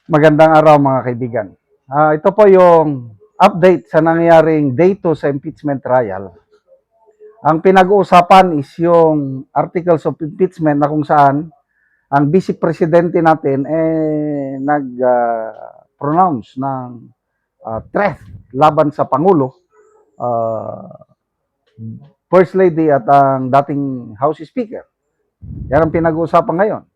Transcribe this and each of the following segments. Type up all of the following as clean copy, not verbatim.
Magandang araw mga kaibigan. Ito po yung update sa nangyaring day 2 sa impeachment trial. Ang pinag-uusapan is yung articles of impeachment na kung saan ang vice presidente natin nag-pronounce ng threat laban sa Pangulo, uh, First Lady at ang dating House Speaker. Yan ang pinag-uusapan ngayon.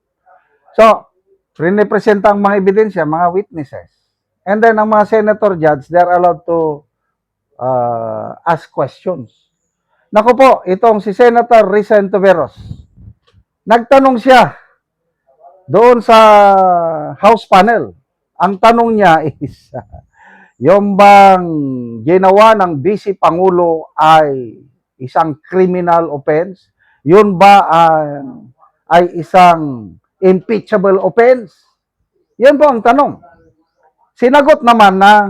So, rinepresenta ang mga ebidensya, mga witnesses. And then, ang mga senator judge, they are allowed to ask questions. Naku po, itong si Senator Risa Ontiveros, nagtanong siya doon sa House panel. Ang tanong niya is, yung bang ginawa ng Vice Pangulo ay isang criminal offense? Yun ba ay isang impeachable offense? Yan po ang tanong. Sinagot naman ng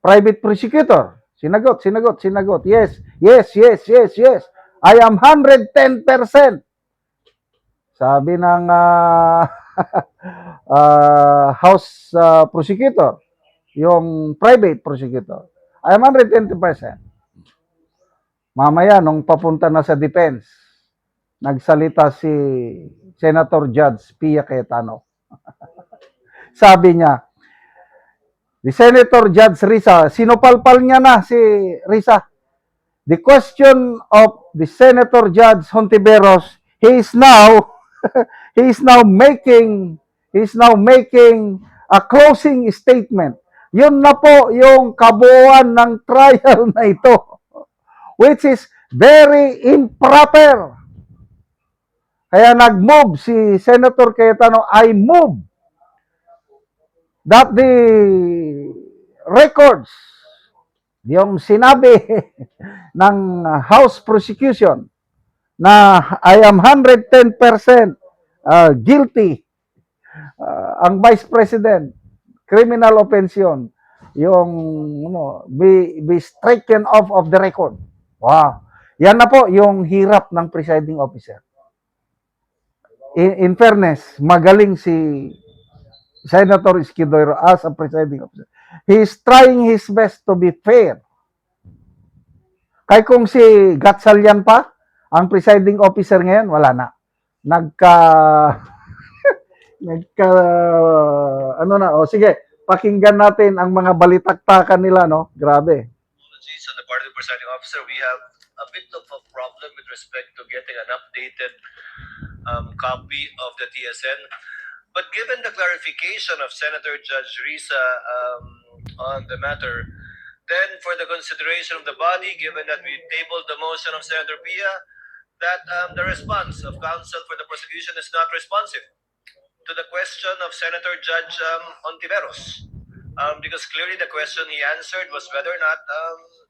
private prosecutor. Sinagot. Yes. I am 110%. Sabi ng House prosecutor, yung private prosecutor, I am 110%. Mamaya, nung papunta na sa defense, nagsalita si Senator Judge Pia Cayetano. Sabi niya, the Senator Judge Risa, sinupalpal niya na si Risa. The question of the Senator Judge Hontiveros, he is now making a closing statement. Yun na po yung kabuuan ng trial na ito, which is very improper. Kaya nag-move si Senator Cayetano, I move that the records, yung sinabi ng House prosecution na I am 110% guilty, ang Vice President, criminal offense yun, yung be stricken off of the record. Wow. Yan na po yung hirap ng presiding officer. In fairness, magaling si Senator Escudero as a presiding officer. He is trying his best to be fair. Kaya kung si Gatchalian pa, ang presiding officer ngayon, wala na. Sige, pakinggan natin ang mga balitaktakan nila, no? Grabe. On the part of the presiding officer, we have a bit of a problem with respect to getting an updated copy of the TSN. But given the clarification of Senator Judge Risa on the matter, then for the consideration of the body, given that we tabled the motion of Senator Pia, that the response of counsel for the prosecution is not responsive to the question of Senator Judge Ontiveros. Because clearly the question he answered was whether or not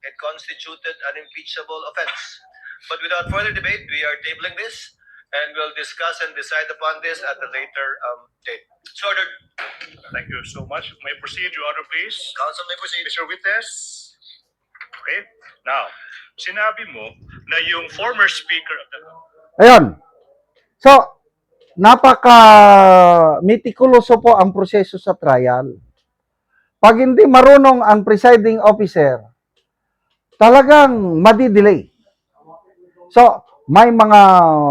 it constituted an impeachable offense. But without further debate, we are tabling this and we'll discuss and decide upon this at a later date. So ordered. Thank you so much. May proceed, Your Honor, please. Counsel may proceed. Mr. Witness. Okay. Now, sinabi mo na yung former speaker of the... Ayun. So, napaka-meticuloso po ang proseso sa trial. Pag hindi marunong ang presiding officer, talagang madidelay. So, may mga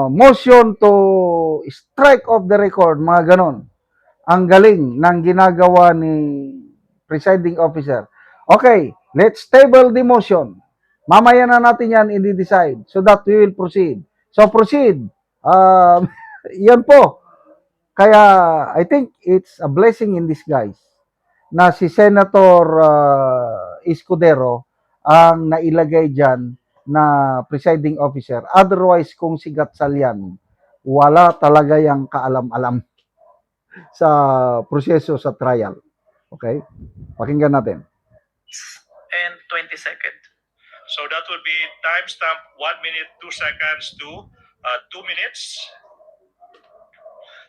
motion to strike off the record, mga ganon. Ang galing ng ginagawa ni presiding officer. Okay, let's table the motion. Mamaya na natin yan i-decide so that we will proceed. So, proceed. Yan po. Kaya, I think it's a blessing in disguise na si Senator Escudero ang nailagay dyan na presiding officer. Otherwise, kung si Gatchalian, wala talaga yung kaalam-alam sa proseso sa trial. Okay? Pakinggan natin. And 20 seconds. So that will be timestamp 1 minute, 2 seconds to 2 minutes.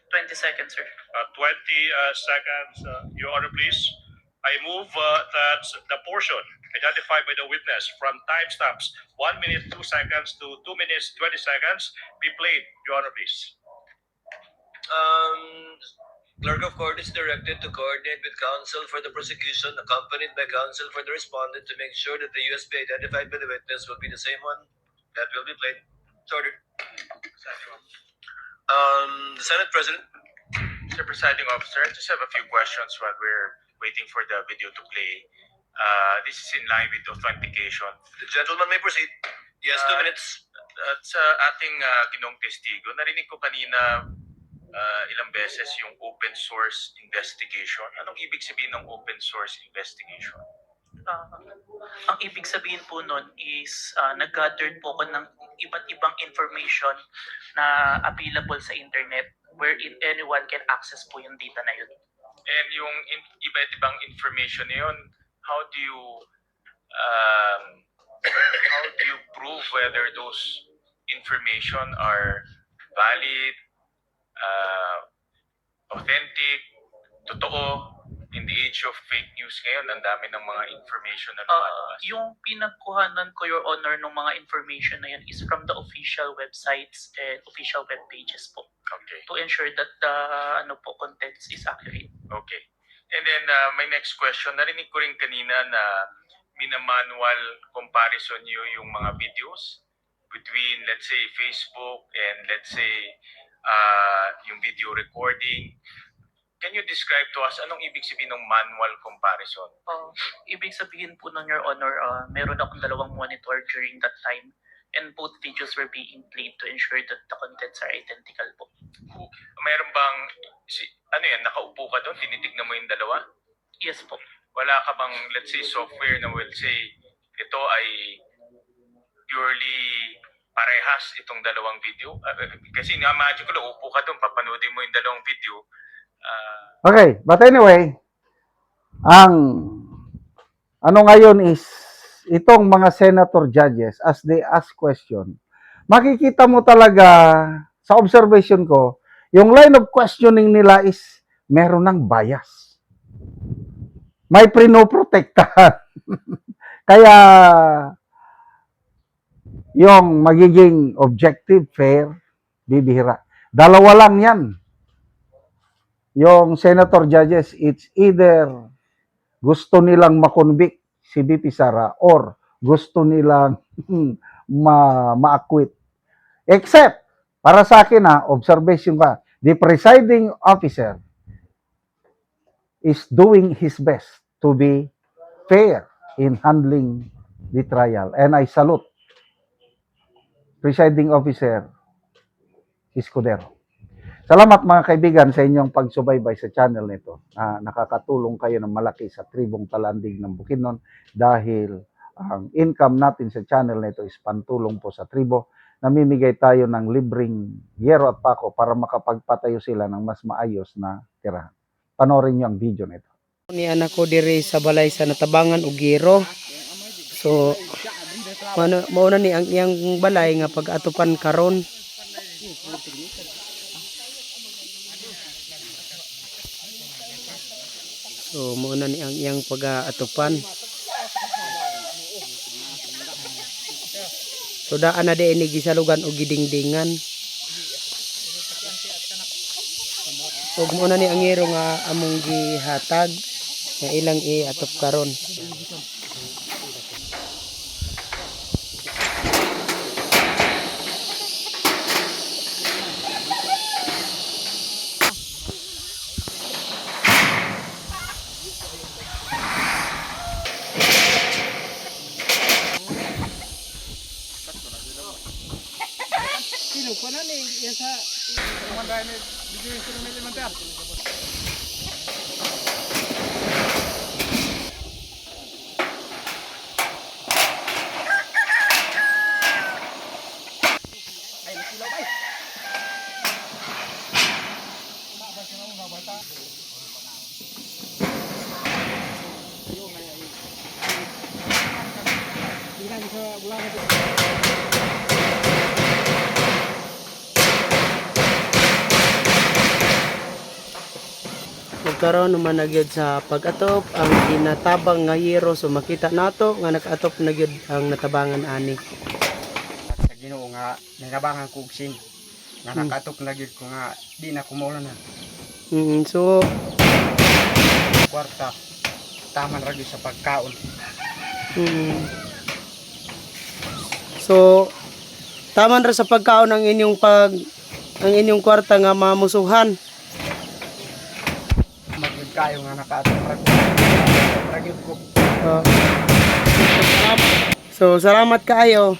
20 seconds, sir. 20 seconds, Your Honor, please. I move that the portion identified by the witness from timestamps 1 minute, 2 seconds to 2 minutes, 20 seconds be played, Your Honor, please. Clerk of Court is directed to coordinate with counsel for the prosecution, accompanied by counsel for the respondent, to make sure that the USB identified by the witness will be the same one that will be played. It's ordered. The Senate President. Mr. Presiding Officer, I just have a few questions while we're waiting for the video to play. This is in line with authentication. The gentleman may proceed. Yes, 2 minutes. At sa ating ginong testigo, narinig ko kanina ilang beses yung open source investigation. Anong ibig sabihin ng open source investigation? Ang ibig sabihin po nun is nag-gather po ako ng iba't ibang information na available sa internet wherein anyone can access po yung data na yun. And yung iba't ibang information na yun, how do you prove whether those information are valid, authentic, totoo? In the age of fake news ngayon, ang dami ng mga information na lumalabas. Yung pinagkuhanan ko, Your Honor, ng mga information na yun is from the official websites and official web pages po Okay. to ensure that the contents is accurate. Okay. And then my next question, narinig ko rin kanina na minamanual comparison nyo yung mga videos between, let's say, Facebook and let's say, yung video recording. Can you describe to us anong ibig sabihin ng manual comparison? Ibig sabihin po nun, Your Honor, meron akong dalawang monitor during that time and both videos were being played to ensure that the contents are identical po. Mayroon bang, ano yan, nakaupo ka doon, tinitignan mo yung dalawa? Yes po. Wala ka bang, let's say, software na will say, ito ay purely parehas itong dalawang video? Kasi na-imagine ko lang, upo ka doon, papanoodin mo yung dalawang video. Okay, but anyway, ang ano ngayon is itong mga senator judges as they ask question, makikita mo talaga sa observation ko, yung line of questioning nila is meron ng bias. May pinoprotektahan. Kaya yung magiging objective, fair, bibihira. Dalawa lang yan. Yung senator judges, it's either gusto nilang si VP Sara or gusto nilang ma-acquit. Except, para sa akin observation ka, the presiding officer is doing his best to be fair in handling the trial. And I salute presiding officer Escudero. Salamat mga kaibigan sa inyong pagsubaybay sa channel nito. Nakakatulong kayo ng malaki sa tribong Talandig ng Bukidnon dahil ang income natin sa channel nito is pantulong po sa tribo. Namimigay tayo ng libreng yero at pako para makapagpatayo sila ng mas maayos na tirahan. Panoorin niyo ang video nito. Ni anak ko diri sa balay sa Natabangan ug Giro. So mauna ni ang iyang balay nga pag-atupan karon. So mauna ni ang iyang pag-atupan. So daan na di ini gisalugan og gidingdingan. Ug mauna ni ang Giro nga among gihatag nga ilang i-atop karon. Magkaroon naman na gyud sa pag-atop ang ginatabang nga Giro, so makita nato nga nag-atop na gyud ang natabangan ani. Sa Ginoo nga nagabangan ko og sin nga nakatok na gyud ko nga di na kumulan na. So kwarta taman ra gyud sa pagkaon. So taman ra sa pagkaon ang inyong kwarta nga mamusuhan. Magud kayo nga nakaatong ra gyud ko. So salamat kaayo.